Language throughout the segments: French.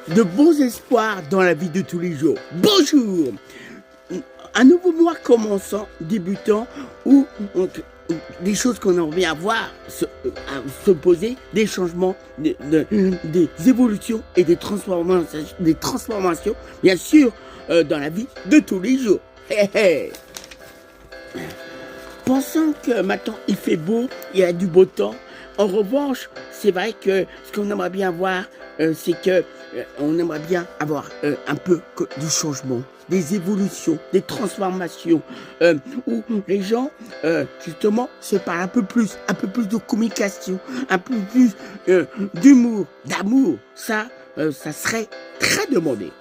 de beaux espoirs dans la vie de tous les jours. Bonjour! Un nouveau mois commençant, débutant, où des choses qu'on en vient à voir se poser, des changements, des évolutions et des transformations, bien sûr, dans la vie de tous les jours. Pensant que maintenant il fait beau, il y a du beau temps. En revanche, c'est vrai que ce qu'on aimerait bien voir, c'est que on aimerait bien avoir un peu du changement, des évolutions, des transformations, où les gens, justement, se parlent un peu plus de communication, un peu plus d'humour, d'amour. Ça serait très demandé.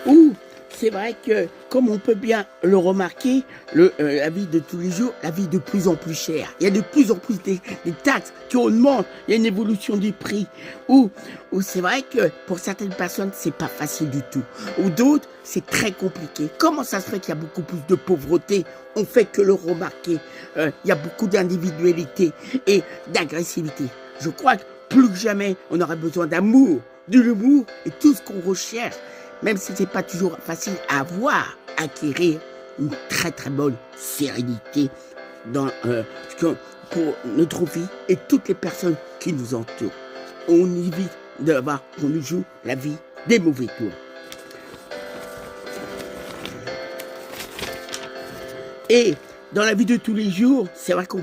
Ou c'est vrai que, comme on peut bien le remarquer, la vie de tous les jours, la vie est de plus en plus chère. Il y a de plus en plus des taxes qui augmentent. Il y a une évolution du prix. Ou c'est vrai que pour certaines personnes, c'est pas facile du tout. Ou d'autres, c'est très compliqué. Comment ça se fait qu'il y a beaucoup plus de pauvreté? On fait que le remarquer. Il y a beaucoup d'individualité et d'agressivité. Je crois que plus que jamais, on aurait besoin d'amour, de l'humour et tout ce qu'on recherche. Même si ce n'est pas toujours facile à avoir, acquérir une très très bonne sérénité pour notre vie et toutes les personnes qui nous entourent. On évite qu'on nous joue la vie des mauvais tours. Et dans la vie de tous les jours, c'est vrai qu'on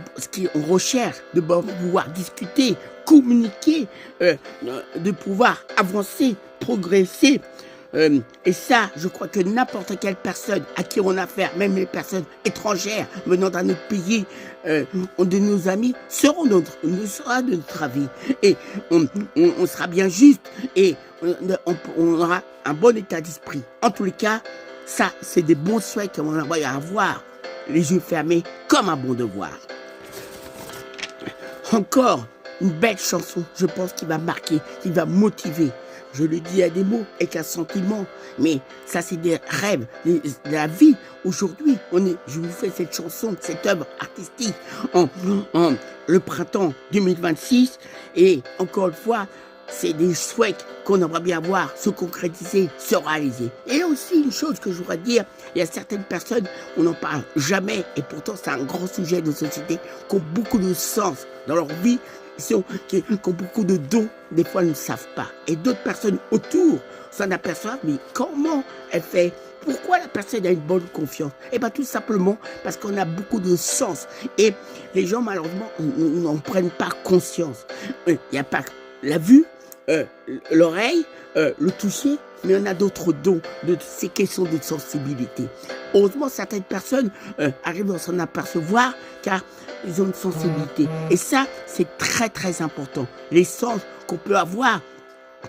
recherche de pouvoir discuter, communiquer, de pouvoir avancer, progresser. Et ça, je crois que n'importe quelle personne à qui on a affaire, même les personnes étrangères venant d'un autre pays, de nos amis, sera de notre avis. Et on sera bien juste et on aura un bon état d'esprit. En tous les cas, ça, c'est des bons souhaits qu'on va avoir, les yeux fermés, comme un bon devoir. Encore une belle chanson, je pense, qui va marquer, qui va motiver. Je le dis à des mots avec un sentiment, mais ça c'est des rêves, de la vie. Aujourd'hui, je vous fais cette chanson, cette œuvre artistique en le printemps 2026. Et encore une fois, c'est des souhaits qu'on aimerait bien voir se concrétiser, se réaliser. Et aussi une chose que je voudrais dire, il y a certaines personnes, on n'en parle jamais, et pourtant c'est un grand sujet de société, qui ont beaucoup de sens dans leur vie, qui ont beaucoup de dons, des fois ils ne savent pas. Et d'autres personnes autour s'en aperçoivent, mais comment elle fait? Pourquoi la personne a une bonne confiance? Eh bien tout simplement parce qu'on a beaucoup de sens. Et les gens malheureusement n'en prennent pas conscience. Il n'y a pas la vue, l'oreille, le toucher, mais on a d'autres dons, de ces questions de sensibilité. Heureusement, certaines personnes arrivent à s'en apercevoir car ils ont une sensibilité. Et ça, c'est très très important. Les sens qu'on peut avoir,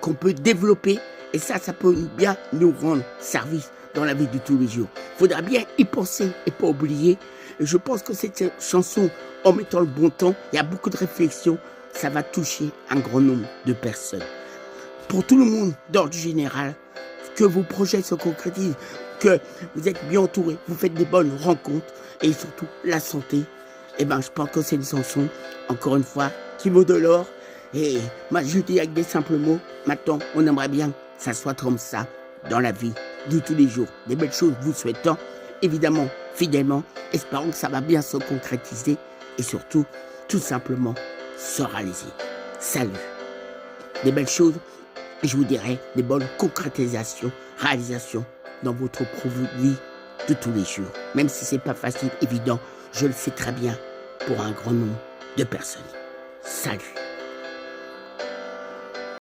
qu'on peut développer, et ça peut bien nous rendre service dans la vie de tous les jours. Il faudra bien y penser et pas oublier. Et je pense que cette chanson, en mettant le bon temps, il y a beaucoup de réflexions, ça va toucher un grand nombre de personnes. Pour tout le monde, d'ordre général, que vos projets se concrétisent, que vous êtes bien entourés, vous faites des bonnes rencontres et surtout la santé. Eh bien, je pense que c'est une chanson, encore une fois, qui vaut de l'or. Et moi, je dis avec des simples mots, maintenant, on aimerait bien que ça soit comme ça dans la vie de tous les jours. Des belles choses vous souhaitant, évidemment, fidèlement, espérons que ça va bien se concrétiser et surtout, tout simplement, se réaliser. Salut. Des belles choses, je vous dirais, des bonnes concrétisations, réalisations dans votre vie de tous les jours. Même si c'est pas facile, évident, je le sais très bien pour un grand nombre de personnes. Salut.